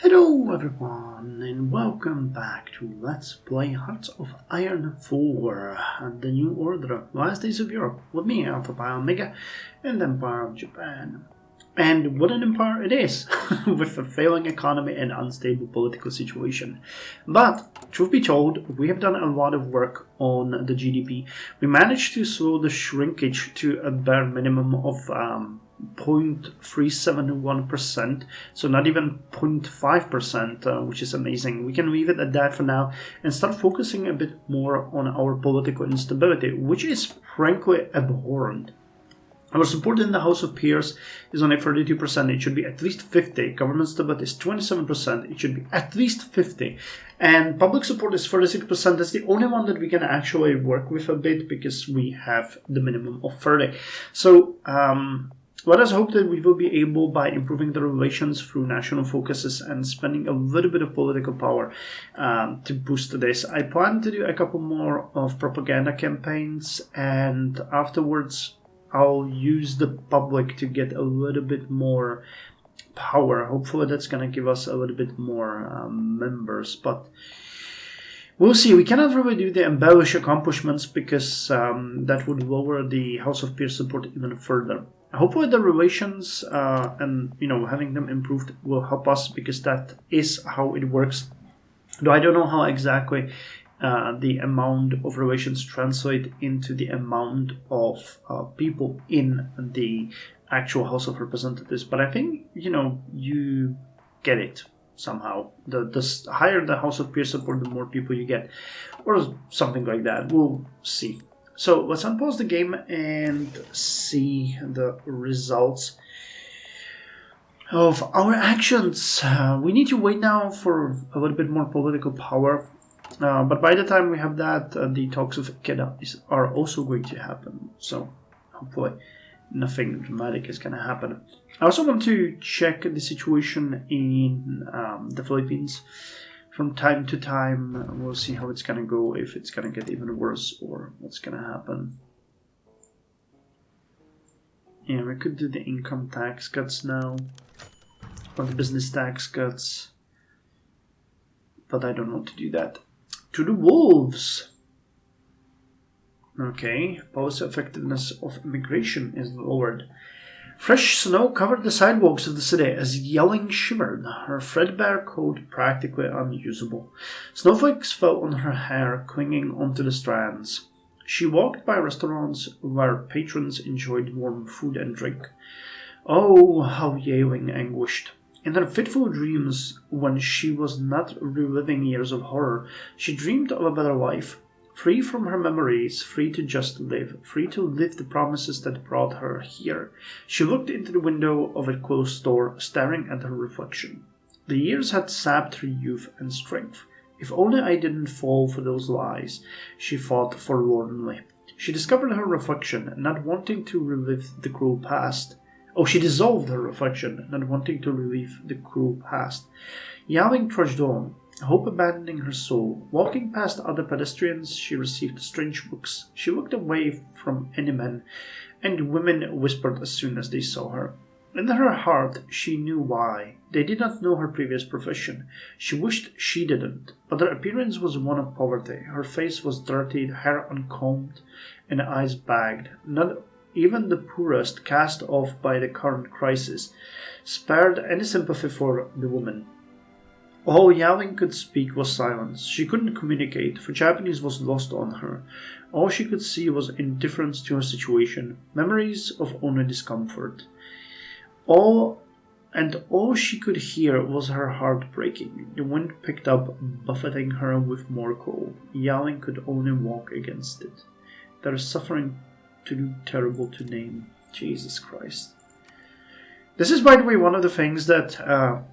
Hello everyone and welcome back to Let's Play Hearts of Iron 4, the New Order, Last Days of Europe, with me, Alpha Pi Omega, and Empire of Japan. And what an empire it is, with a failing economy and unstable political situation. But, truth be told, we have done a lot of work on the GDP. We managed to slow the shrinkage to a bare minimum of 0.371%, so not even 0.5%, which is amazing. We can leave it at that for now and start focusing a bit more on our political instability, which is frankly abhorrent. Our support in the House of Peers is only 32%. It should be at least 50%. Government stability is 27%. It should be at least 50%. And public support is 36%. That's the only one that we can actually work with a bit because we have the minimum of 30%. So let us hope that we will be able, by improving the relations through national focuses and spending a little bit of political power, to boost this. I plan to do a couple more of propaganda campaigns, and afterwards I'll use the public to get a little bit more power. Hopefully that's going to give us a little bit more members, but we'll see. We cannot really do the embellish accomplishments because that would lower the House of Peers support even further. Hopefully the relations and having them improved will help us, because that is how it works. Though I don't know how exactly the amount of relations translate into the amount of people in the actual House of Representatives. But I think, you get it somehow. The higher the House of Peers support, the more people you get. Or something like that. We'll see. So let's unpause the game and see the results of our actions. We need to wait now for a little bit more political power. But by the time we have that, the talks of Ikeda are also going to happen. So hopefully nothing dramatic is going to happen. I also want to check the situation in the Philippines. From time to time, we'll see how it's going to go, if it's going to get even worse or what's going to happen. Yeah, we could do the income tax cuts now, or the business tax cuts, but I don't want to do that. To the wolves! Okay, policy effectiveness of immigration is lowered. Fresh snow covered the sidewalks of the city as yelling shimmered, her threadbare coat practically unusable. Snowflakes fell on her hair, clinging onto the strands. She walked by restaurants where patrons enjoyed warm food and drink. Oh, how Yailing anguished. In her fitful dreams, when she was not reliving years of horror, she dreamed of a better life. Free from her memories, free to just live, free to live the promises that brought her here. She looked into the window of a closed door, staring at her reflection. The years had sapped her youth and strength. If only I didn't fall for those lies, she thought forlornly. She discovered her reflection, not wanting to relive the cruel past. Oh, she dissolved her reflection, not wanting to relive the cruel past. Yawing trudged on, hope abandoning her soul. Walking past other pedestrians, she received strange looks. She looked away from any men, and women whispered as soon as they saw her. In her heart, she knew why. They did not know her previous profession. She wished she didn't, but her appearance was one of poverty. Her face was dirty, hair uncombed, and eyes bagged. Not even the poorest, cast off by the current crisis, spared any sympathy for the woman. All Yawing could speak was silence. She couldn't communicate, for Japanese was lost on her. All she could see was indifference to her situation, memories of only discomfort. All she could hear was her heart breaking. The wind picked up, buffeting her with more cold. Yawing could only walk against it. There is suffering too terrible to name. Jesus Christ. This is, by the way, one of the things that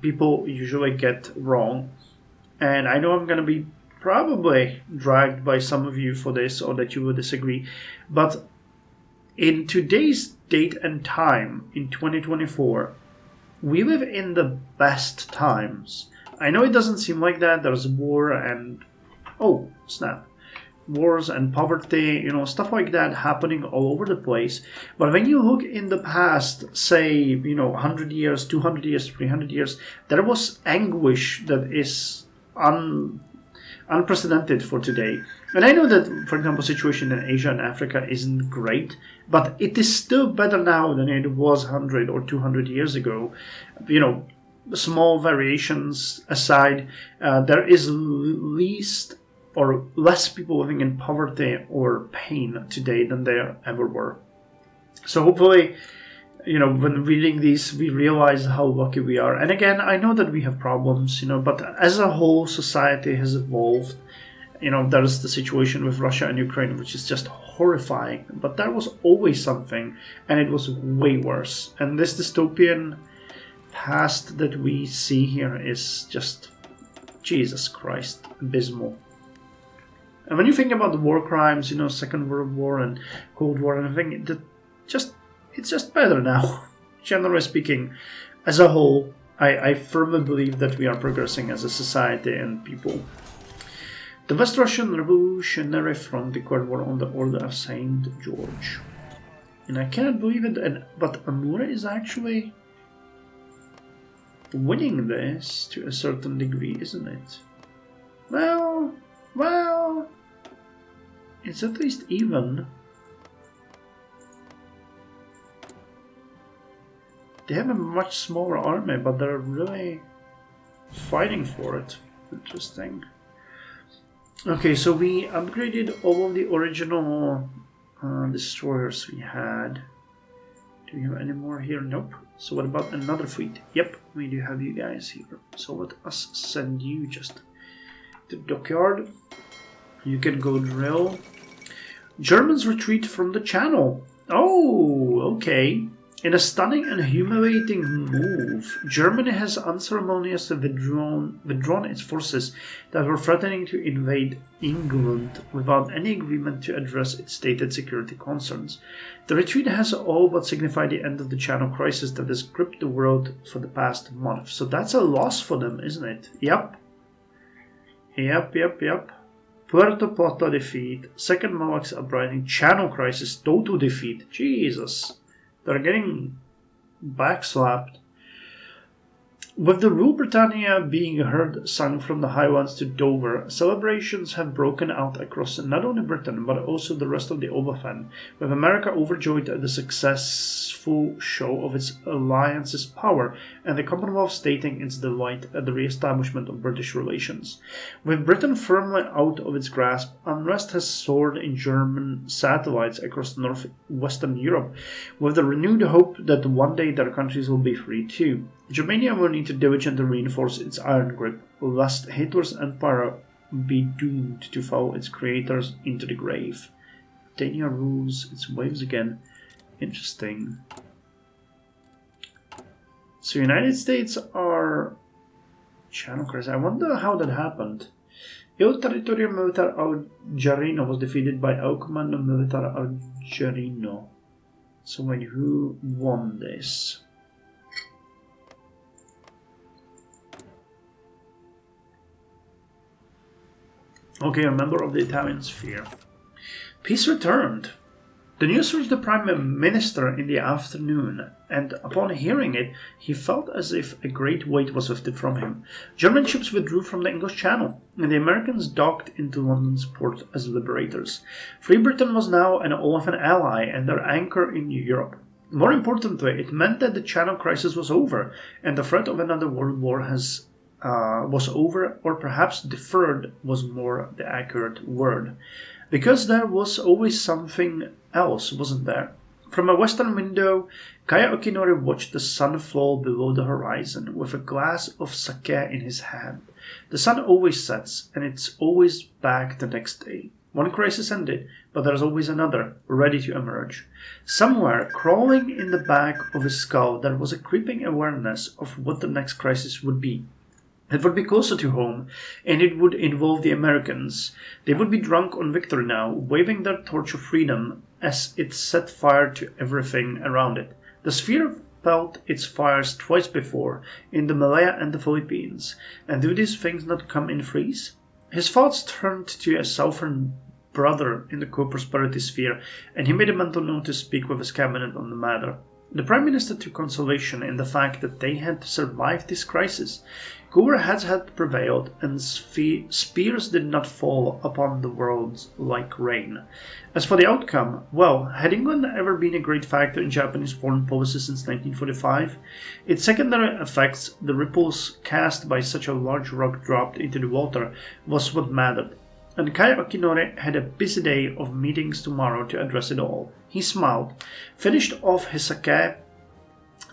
people usually get wrong. And I know I'm going to be probably dragged by some of you for this, or that you will disagree. But in today's date and time, in 2024, we live in the best times. I know it doesn't seem like that. There's war and... Oh, snap. wars and poverty, stuff like that happening all over the place. But when you look in the past, say, 100 years, 200 years, 300 years, there was anguish that is unprecedented for today. And I know that, for example, situation in Asia and Africa isn't great, but it is still better now than it was 100 or 200 years ago. Small variations aside, there is least or less people living in poverty or pain today than there ever were. So hopefully, when reading these, we realize how lucky we are. And again, I know that we have problems, but as a whole, society has evolved. There's the situation with Russia and Ukraine, which is just horrifying. But there was always something, and it was way worse. And this dystopian past that we see here is just, Jesus Christ, abysmal. And when you think about the war crimes, Second World War and Cold War and everything, it's just better now. Generally speaking, as a whole, I firmly believe that we are progressing as a society and people. The West Russian Revolutionary Front declared war on the Order of St. George. And I cannot believe it, but Amura is actually winning this to a certain degree, isn't it? Well, it's at least even. They have a much smaller army, but they're really fighting for it. Interesting. Okay, so we upgraded all of the original destroyers we had. Do we have any more here? Nope. So what about another fleet? Yep, we do have you guys here. So let us send you just to the dockyard. You can go drill. Germans retreat from the channel. Oh, okay. In a stunning and humiliating move, Germany has unceremoniously withdrawn its forces that were threatening to invade England without any agreement to address its stated security concerns. The retreat has all but signified the end of the Channel crisis that has gripped the world for the past month. So that's a loss for them, isn't it? Yep. Puerto Plata defeat, Second Malak's uprising, Channel crisis, total defeat. Jesus. They're getting backslapped. With the Rule Britannia being heard sung from the highlands to Dover, celebrations have broken out across not only Britain but also the rest of the Oberfen, with America overjoyed at the successful show of its alliance's power and the Commonwealth stating its delight at the re-establishment of British relations. With Britain firmly out of its grasp, unrest has soared in German satellites across northwestern Europe, with the renewed hope that one day their countries will be free too. Germania will need to diligently reinforce its iron grip, lest Hitler's empire be doomed to follow its creators into the grave. Britannia rules its waves again. Interesting. So United States are Channel crisis. I wonder how that happened. Il Territorio Militar Algerino was defeated by El Comando Militar Algerino. So wait, who won this? Okay, a member of the Italian sphere. Peace returned. The news reached the Prime Minister in the afternoon, and upon hearing it, he felt as if a great weight was lifted from him. German ships withdrew from the English Channel, and the Americans docked into London's port as liberators. Free Britain was now an Olafin ally and their anchor in Europe. More importantly, it meant that the Channel crisis was over, and the threat of another world war was over, or perhaps deferred was more the accurate word. Because there was always something else, wasn't there? From a western window, Kaya Okinori watched the sun fall below the horizon with a glass of sake in his hand. The sun always sets, and it's always back the next day. One crisis ended, but there's always another, ready to emerge. Somewhere, crawling in the back of his skull, there was a creeping awareness of what the next crisis would be. It would be closer to home, and it would involve the Americans. They would be drunk on victory now, waving their torch of freedom as it set fire to everything around it. The sphere felt its fires twice before, in the Malaya and the Philippines. And do these things not come in threes? His thoughts turned to a southern brother in the co-prosperity sphere, and he made a mental note to speak with his cabinet on the matter. The Prime Minister took consolation in the fact that they had survived this crisis. Cooler heads had prevailed, and spears did not fall upon the world like rain. As for the outcome, well, had England ever been a great factor in Japanese foreign policy since 1945? Its secondary effects, the ripples cast by such a large rock dropped into the water, was what mattered. And Kaya Akinori had a busy day of meetings tomorrow to address it all. He smiled, finished off his sake.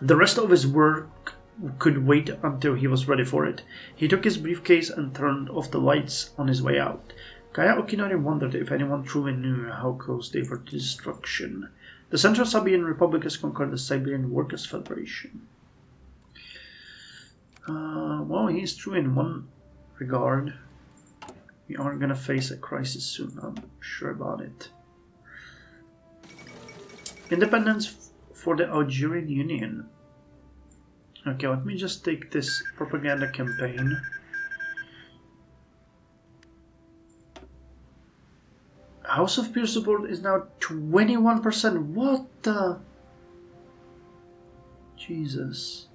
The rest of his work could wait until he was ready for it. He took his briefcase and turned off the lights on his way out. Kaya Okinori wondered if anyone truly knew how close they were to destruction. The Central Siberian Republic has conquered the Siberian Workers' Federation. Well, he's true in one regard. We are gonna face a crisis soon, I'm sure about it. Independence for the Algerian Union. Okay, let me just take this propaganda campaign. House of Peer support is now 21%. What the? Jesus.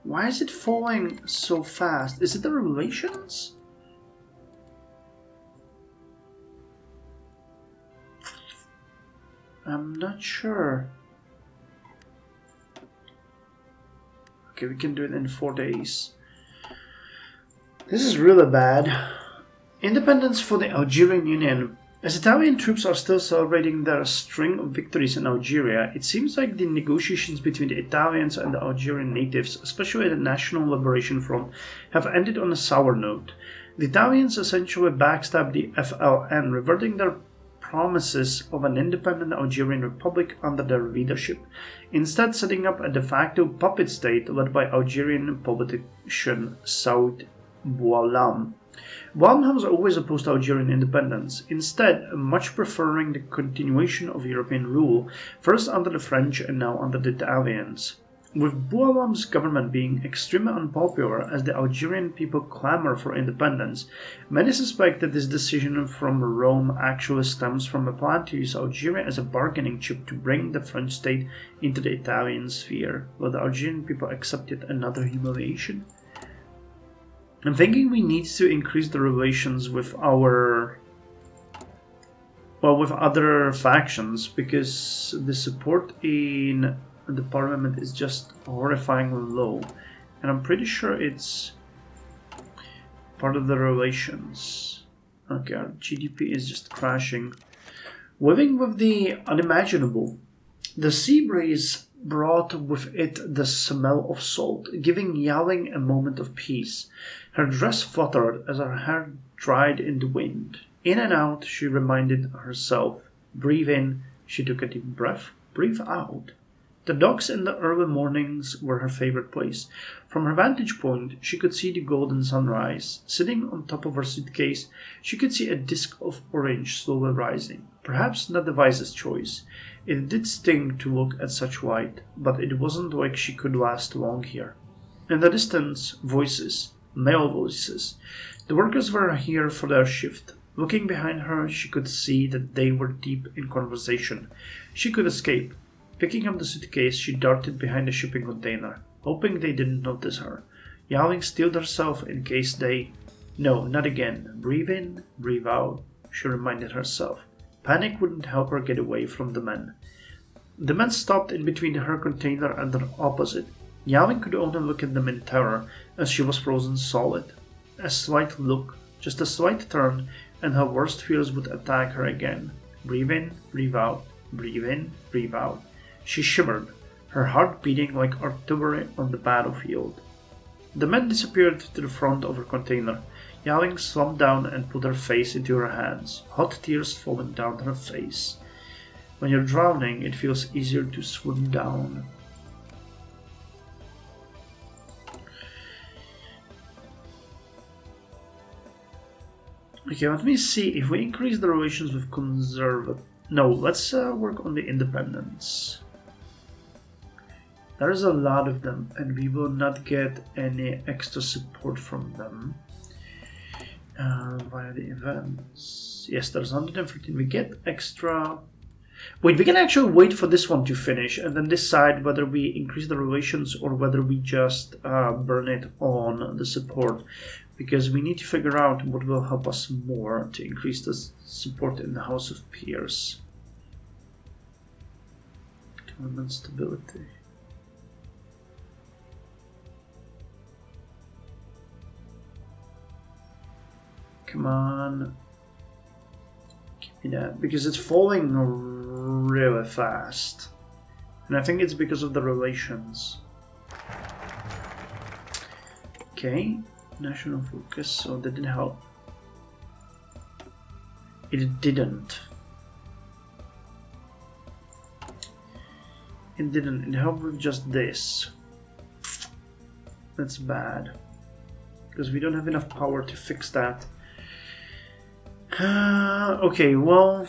Why is it falling so fast? Is it the relations? I'm not sure. Okay, we can do it in 4 days. This is really bad. Independence for the Algerian Union. As Italian troops are still celebrating their string of victories in Algeria, it seems like the negotiations between the Italians and the Algerian natives, especially the National Liberation Front, have ended on a sour note. The Italians essentially backstabbed the FLN, reverting their promises of an independent Algerian republic under their leadership, instead setting up a de facto puppet state led by Algerian politician Saoud Boualem. Boualem was always opposed to Algerian independence, instead much preferring the continuation of European rule, first under the French and now under the Italians. With Boualem's government being extremely unpopular as the Algerian people clamor for independence, many suspect that this decision from Rome actually stems from a plan to use Algeria as a bargaining chip to bring the French state into the Italian sphere, while the Algerian people accept yet another humiliation. I'm thinking we need to increase the relations with with other factions, because the support in the parliament is just horrifyingly low, and I'm pretty sure it's part of the relations. Okay, our GDP is just crashing. Living with the unimaginable. The sea breeze brought with it the smell of salt, giving Yaling a moment of peace. Her dress fluttered as her hair dried in the wind. In and out, she reminded herself. Breathe in, she took a deep breath. Breathe out. The docks in the early mornings were her favorite place. From her vantage point, she could see the golden sunrise. Sitting on top of her suitcase, she could see a disk of orange slowly rising. Perhaps not the wisest choice. It did sting to look at such light, but it wasn't like she could last long here. In the distance, voices. Male voices. The workers were here for their shift. Looking behind her, she could see that they were deep in conversation. She could escape. Picking up the suitcase, she darted behind the shipping container, hoping they didn't notice her. Yaling steeled herself in case they... No, not again. Breathe in, breathe out, she reminded herself. Panic wouldn't help her get away from the men. The men stopped in between her container and the opposite. Yaling could only look at them in terror, as she was frozen solid. A slight look, just a slight turn, and her worst fears would attack her again. Breathe in, breathe out, breathe in, breathe out. She shivered, her heart beating like artillery on the battlefield. The men disappeared to the front of her container. Yaling slumped down and put her face into her hands, hot tears falling down her face. When you're drowning, it feels easier to swim down. Okay, let me see if we increase the relations with conservative. No, let's work on the independence. There's a lot of them, and we will not get any extra support from them. Via the events. Yes, there's 115. We get extra. Wait, we can actually wait for this one to finish and then decide whether we increase the relations or whether we just burn it on the support. Because we need to figure out what will help us more to increase the support in the House of Peers. Government stability. Come on. Give me that. Because it's falling really fast. And I think it's because of the relations. Okay. National focus, so that didn't help. It didn't. It didn't. It helped with just this. That's bad. Because we don't have enough power to fix that. Okay, well...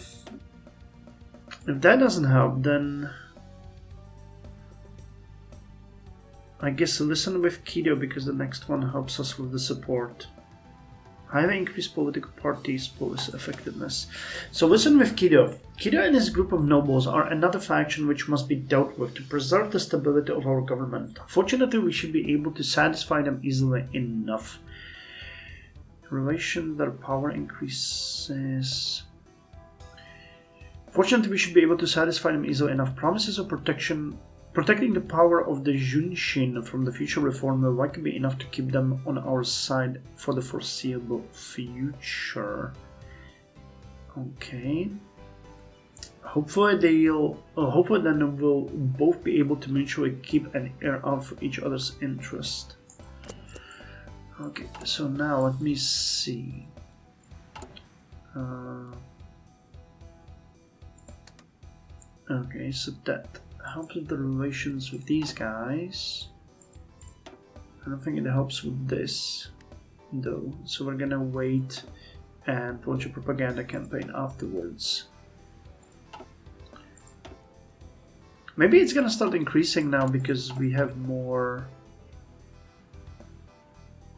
If that doesn't help, then... I guess listen with Kido because the next one helps us with the support. Highly increased political parties' policy effectiveness. So listen with Kido. Kido and his group of nobles are another faction which must be dealt with to preserve the stability of our government. Fortunately, we should be able to satisfy them easily enough. In relation, their power increases. Fortunately, we should be able to satisfy them easily enough. Promises of protecting the power of the Junshin from the future reform will likely be enough to keep them on our side for the foreseeable future. Okay. Hopefully then we'll both be able to mutually keep an ear out for each other's interest. Okay, so now let me see. Okay, so that helps with the relations with these guys. I don't think it helps with this, though. So we're gonna wait and launch a propaganda campaign afterwards. Maybe it's gonna start increasing now because we have more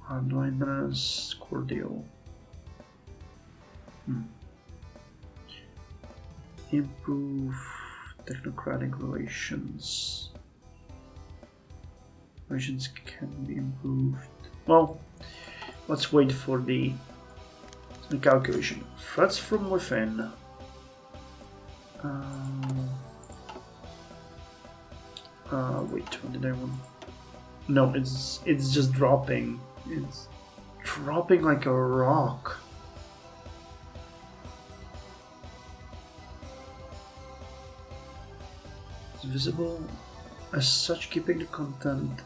hardliners, cordial. Improve technocratic relations. Relations can be improved. Well, let's wait for the calculation. Threats from within. Wait, what did I want? No, it's just dropping. It's dropping like a rock. It's visible as such, keeping the content.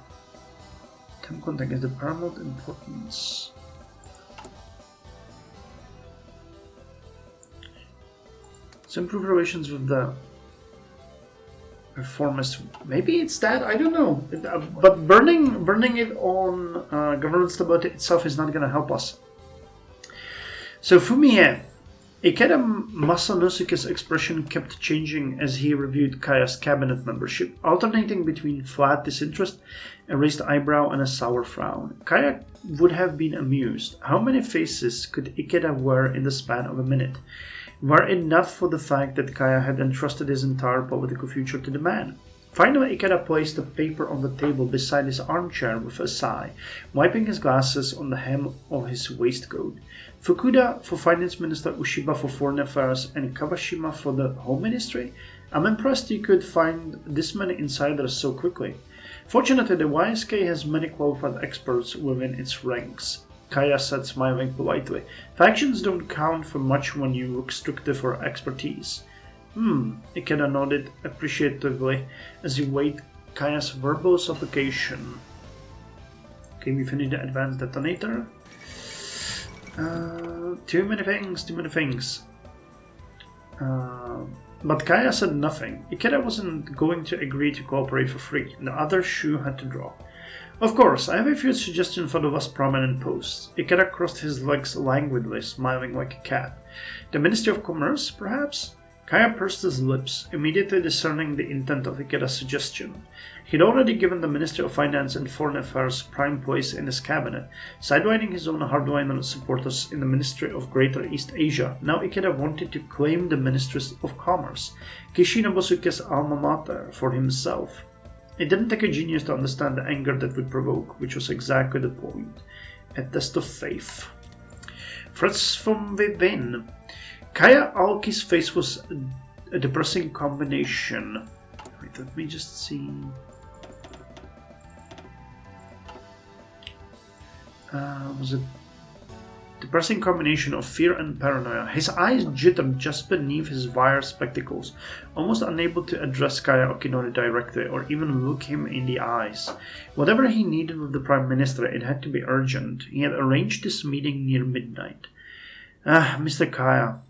Temp content is the paramount importance. So improve relations with the reformists. Maybe it's that, I don't know. But burning it on government stability itself is not going to help us. So Fumie, Ikeda Masanosuke's expression kept changing as he reviewed Kaya's cabinet membership, alternating between flat disinterest, a raised eyebrow, and a sour frown. Kaya would have been amused. How many faces could Ikeda wear in the span of a minute? Were it not for the fact that Kaya had entrusted his entire political future to the man. Finally, Ikeda placed the paper on the table beside his armchair with a sigh, wiping his glasses on the hem of his waistcoat. Fukuda for Finance Minister, Ushiba for Foreign Affairs, and Kawashima for the Home Ministry? I'm impressed you could find this many insiders so quickly. Fortunately, the YSK has many qualified experts within its ranks. Kaya said, smiling politely. Factions don't count for much when you look strictly for expertise. Ikeda nodded appreciatively as he weighed Kaya's verbal supplication. Okay, we finished the advanced detonator. Too many things. But Kaya said nothing. Ikeda wasn't going to agree to cooperate for free, and the other shoe had to drop. Of course, I have a few suggestions for the less prominent posts. Ikeda crossed his legs languidly, smiling like a cat. The Ministry of Commerce, perhaps? Kaya pursed his lips, immediately discerning the intent of Ikeda's suggestion. He'd already given the Ministry of Finance and Foreign Affairs prime place in his cabinet, sidewinding his own hardliner supporters in the Ministry of Greater East Asia. Now Ikeda wanted to claim the Ministry of Commerce, Kishi Nobusuke's alma mater, for himself. It didn't take a genius to understand the anger that would provoke, which was exactly the point. A test of faith. Threats from within. Kaya Aoki's face was a depressing combination. Wait, let me just see. Was a depressing combination of fear and paranoia. His eyes jittered just beneath his wire spectacles, almost unable to address Kaya Okinori directly or even look him in the eyes. Whatever he needed with the Prime Minister, it had to be urgent. He had arranged this meeting near midnight. Mr. Kaya,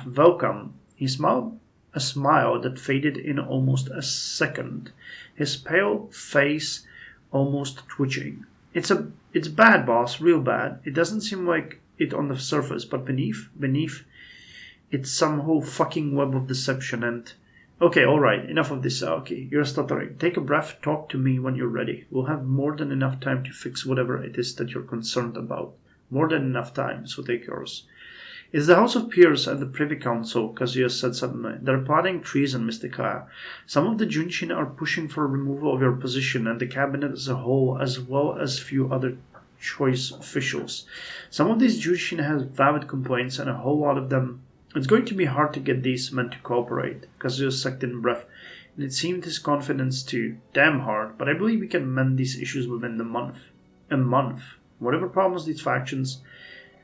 welcome. He smiled a smile that faded in almost a second, his pale face almost twitching. It's bad, boss, real bad. It doesn't seem like it on the surface, but beneath, it's some whole fucking web of deception and... Okay, alright, enough of this, Aoki. You're stuttering. Take a breath, talk to me when you're ready. We'll have more than enough time to fix whatever it is that you're concerned about. More than enough time, so take yours. It's the House of Peers and the Privy Council, Kazuya said suddenly. They're plotting treason, Mr. Kaya. Some of the Junshin are pushing for removal of your position and the cabinet as a whole, as well as few other choice officials. Some of these Junshin have valid complaints and a whole lot of them. It's going to be hard to get these men to cooperate. Kazuya sucked in breath, and it seemed his confidence too. Damn hard, but I believe we can mend these issues within the month. A month. Whatever problems these factions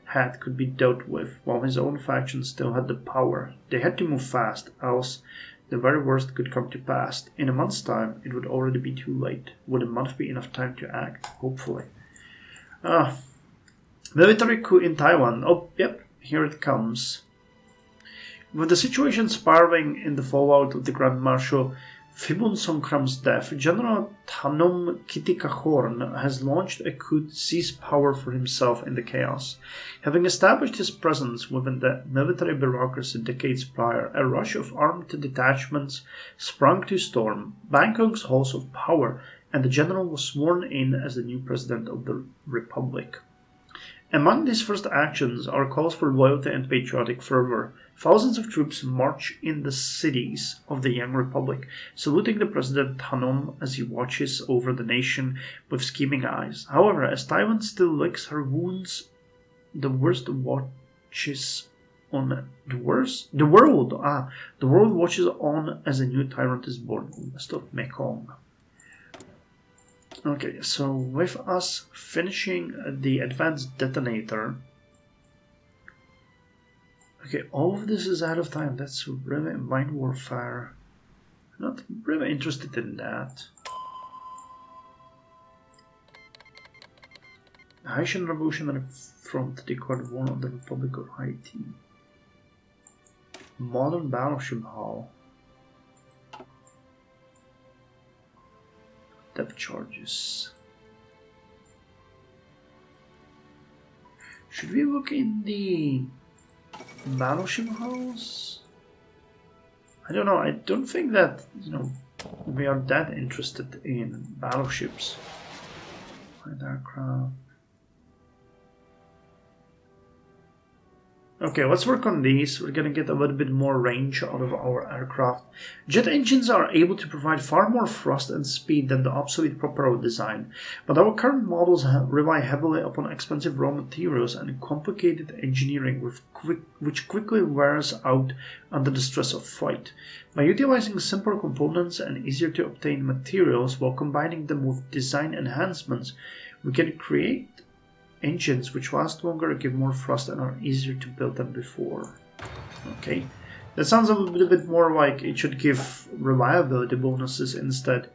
had could be dealt with, while his own faction still had the power. They had to move fast, else the very worst could come to pass. In a month's time, it would already be too late. Would a month be enough time to act? Hopefully. Military coup in Taiwan. Oh, yep, here it comes. With the situation spiraling in the fallout of the Grand Marshal Phibun Songkram's death, General Tanom Kitikahorn has launched a coup to seize power for himself in the chaos. Having established his presence within the military bureaucracy decades prior, a rush of armed detachments sprung to storm Bangkok's halls of power, and the general was sworn in as the new president of the Republic. Among these first actions are calls for loyalty and patriotic fervor. Thousands of troops march in the cities of the young republic, saluting the President Tanom as he watches over the nation with scheming eyes. However, as Taiwan still licks her wounds, the world watches on as a new tyrant is born west of Mekong. Okay, so with us finishing the advanced detonator. Okay, all of this is out of time. That's really mind warfare. I'm not really interested in that. The Haitian Revolutionary Front declared war on the Republic of Haiti. Modern battleship hull. Depth charges. Should we look in the battleship hulls? I don't know. I don't think that, we are that interested in battleships. Light aircraft. Okay, let's work on these. We're gonna get a little bit more range out of our aircraft. Jet engines are able to provide far more thrust and speed than the obsolete Propero design, but our current models rely heavily upon expensive raw materials and complicated engineering which quickly wears out under the stress of flight. By utilizing simpler components and easier to obtain materials while combining them with design enhancements, we can create engines which last longer, give more thrust, and are easier to build than before. Okay, that sounds a little bit more like it should give reliability bonuses instead.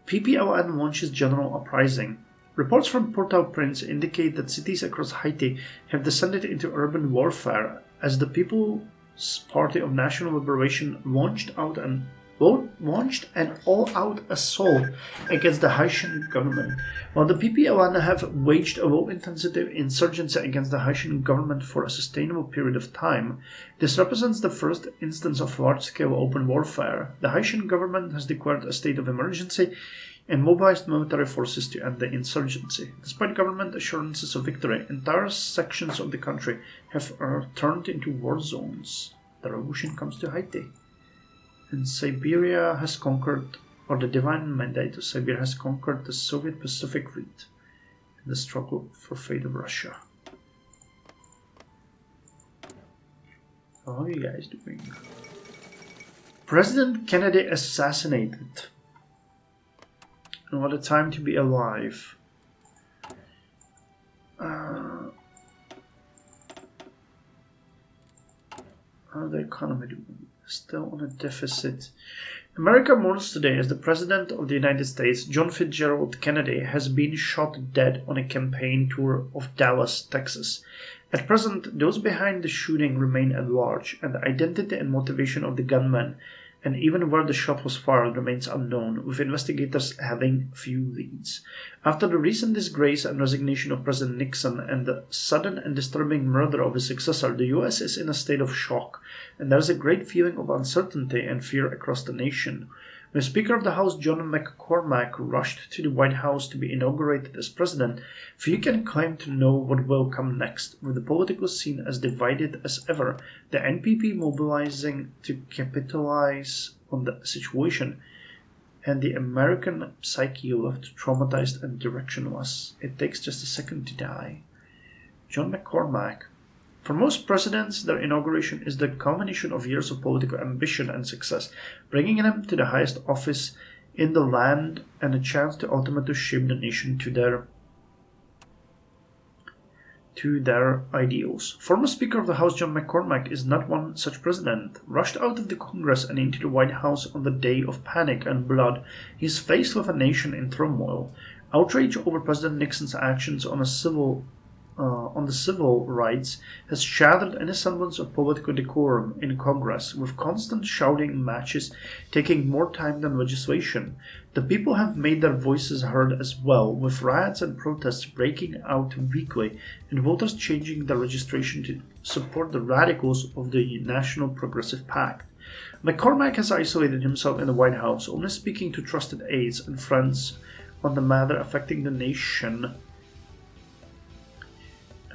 PPLN launches general uprising. Reports from Port-au-Prince indicate that cities across Haiti have descended into urban warfare as the People's Party of National Liberation launched an all-out assault against the Haitian government. While the PPLN have waged a low-intensity insurgency against the Haitian government for a sustainable period of time, this represents the first instance of large-scale open warfare. The Haitian government has declared a state of emergency, and mobilized military forces to end the insurgency. Despite government assurances of victory, entire sections of the country have turned into war zones. The revolution comes to Haiti, and Siberia has conquered, or the divine mandate of Siberia has conquered the Soviet Pacific Fleet in the struggle for fate of Russia. So how are you guys doing? President Kennedy assassinated. What a time to be alive. How the economy doing? Still on a deficit. America mourns today as the President of the United States, John Fitzgerald Kennedy, has been shot dead on a campaign tour of Dallas, Texas. At present, those behind the shooting remain at large, and the identity and motivation of the gunman, and even where the shot was fired, remains unknown, with investigators having few leads. After the recent disgrace and resignation of President Nixon and the sudden and disturbing murder of his successor, the U.S. is in a state of shock, and there is a great feeling of uncertainty and fear across the nation. When Speaker of the House John McCormack rushed to the White House to be inaugurated as president, few can claim to know what will come next, with the political scene as divided as ever, the NPP mobilizing to capitalize on the situation, and the American psyche left traumatized and directionless. It takes just a second to die. John McCormack. For most presidents, their inauguration is the culmination of years of political ambition and success, bringing them to the highest office in the land and a chance to ultimately shape the nation to their ideals. Former Speaker of the House John McCormack is not one such president. Rushed out of the Congress and into the White House on the day of panic and blood, he is faced with a nation in turmoil. Outrage over President Nixon's actions on the civil rights has shattered any semblance of political decorum in Congress, with constant shouting matches taking more time than legislation. The people have made their voices heard as well, with riots and protests breaking out weekly, and voters changing their registration to support the radicals of the National Progressive Pact. McCormack has isolated himself in the White House, only speaking to trusted aides and friends on the matter affecting the nation,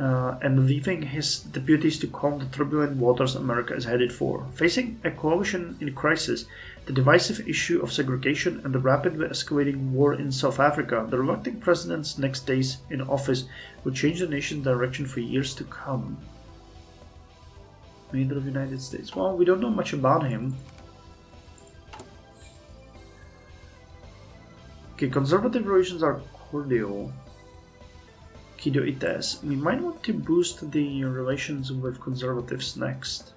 and leaving his deputies to calm the turbulent waters America is headed for. Facing a coalition in crisis, the divisive issue of segregation, and the rapidly escalating war in South Africa, the reluctant president's next days in office will change the nation's direction for years to come. Leader of the United States. Well, we don't know much about him. Okay, conservative relations are cordial. Kido Ites. We might want to boost the relations with conservatives next.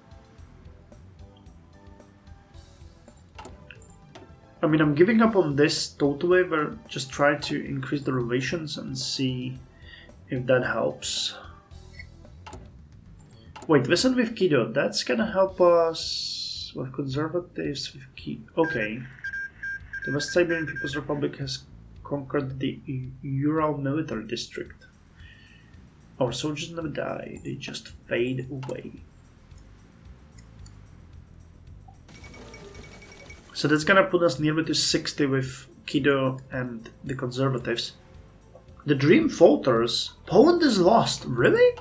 I mean, I'm giving up on this totally, but just try to increase the relations and see if that helps. Wait, listen with Kido. That's gonna help us with conservatives with Kido. Okay. The West Siberian People's Republic has conquered the Ural military district. Our soldiers never die, they just fade away. So that's gonna put us nearly to 60 with Kido and the conservatives. The dream falters. Poland is lost. Really?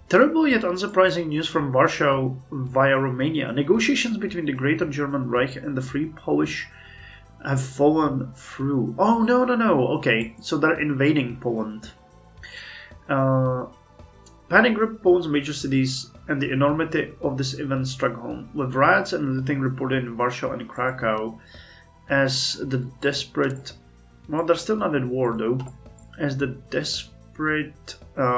Terrible yet unsurprising news from Warsaw via Romania. Negotiations between the Greater German Reich and the Free Polish have fallen through. Oh, no. Okay, so they're invading Poland. Panic gripped Poland's major cities, and the enormity of this event struck home, with riots and looting reported in Warsaw and Krakow as the desperate... Well, they're still not at war, though. As the desperate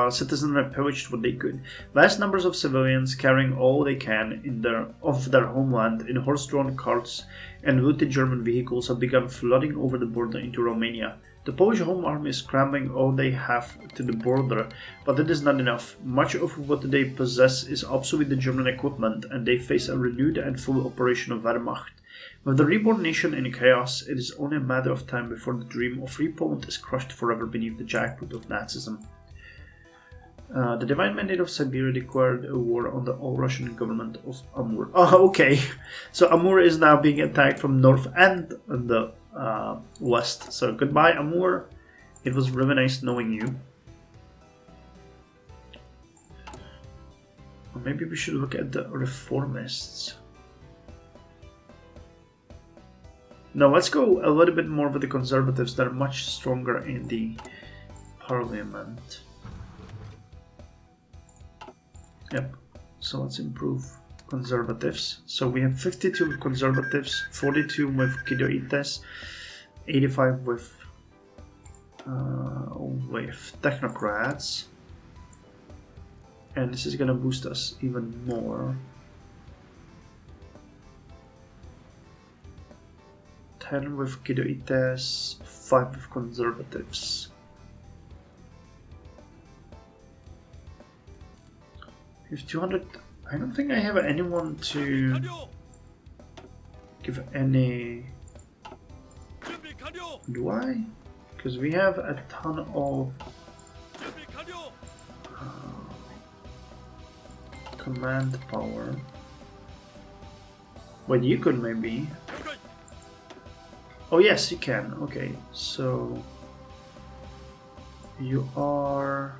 citizenry pillaged what they could. Vast numbers of civilians carrying all they can of their homeland in horse-drawn carts and looted German vehicles have begun flooding over the border into Romania. The Polish Home Army is scrambling all they have to the border, but it is not enough. Much of what they possess is obsolete the German equipment, and they face a renewed and full operational Wehrmacht. With the reborn nation in chaos, it is only a matter of time before the dream of free Poland is crushed forever beneath the jackboot of Nazism. The divine mandate of Siberia declared a war on the all-Russian government of Amur. Oh, okay. So Amur is now being attacked from north and the west. So goodbye, Amur. It was really nice knowing you. Or maybe we should look at the reformists. No, let's go a little bit more with the conservatives. They're much stronger in the parliament. Yep, so let's improve conservatives. So we have 52 conservatives, 42 with Kidoites, 85 with technocrats. And this is gonna boost us even more. 10 with Kidoites, 5 with conservatives. We have 200. I don't think I have anyone to give any. Do I? Because we have a ton of command power. Wait, you could maybe. Oh yes, you can. Okay, so you are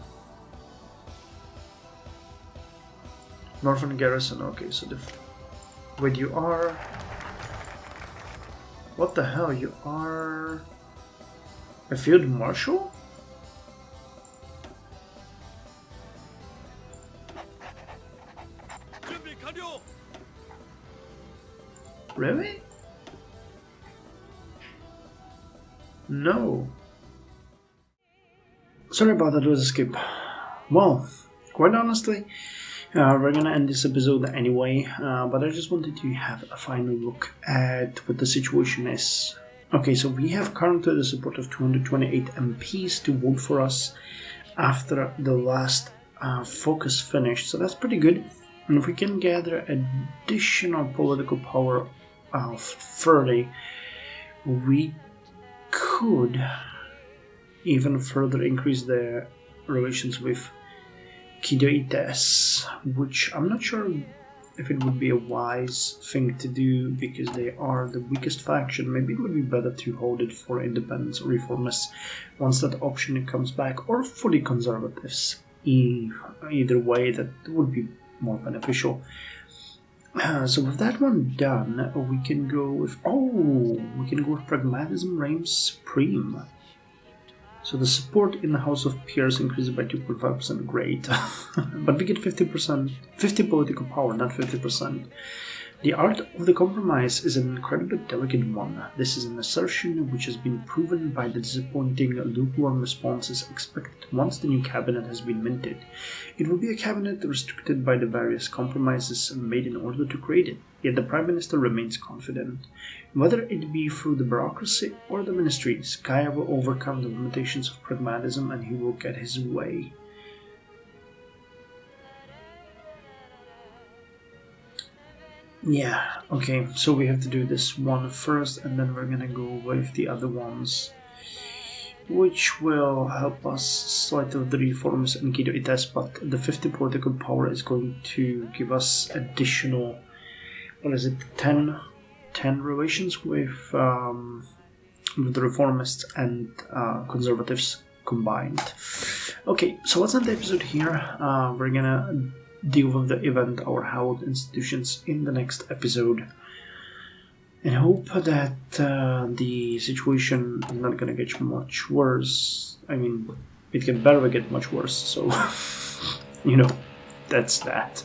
Northern Garrison. Okay, so wait, you are. What the hell? You are a field marshal? Really? No. Sorry about that, it was a skip. Well, quite honestly, we're gonna end this episode anyway, but I just wanted to have a final look at what the situation is. Okay, so we have currently the support of 228 MPs to vote for us after the last focus finished, so that's pretty good. And if we can gather additional political power of 30, we could even further increase the relations with Kidoites, which I'm not sure if it would be a wise thing to do because they are the weakest faction. Maybe it would be better to hold it for independents or reformists once that option comes back, or fully conservatives. Either way, that would be more beneficial. So with that one done, we can go with pragmatism reigns supreme. So the support in the House of Peers increases by 2.5%. Great, but we get 50 political power, not 50%. The art of the compromise is an incredibly delicate one. This is an assertion which has been proven by the disappointing lukewarm responses expected once the new cabinet has been minted. It will be a cabinet restricted by the various compromises made in order to create it, yet the Prime Minister remains confident. Whether it be through the bureaucracy or the ministries, Kaya will overcome the limitations of pragmatism and he will get his way. Yeah, okay, so we have to do this one first and then we're gonna go with the other ones, which will help us slightly with the reforms and Kidoites, but the 50 political power is going to give us additional, 10 relations with the reformists and conservatives combined. Okay, so let's end the episode here. We're gonna deal with the event, our hallowed institutions, in the next episode, and hope that the situation is not gonna get much worse. I mean, it can barely get much worse, so you know, that's that.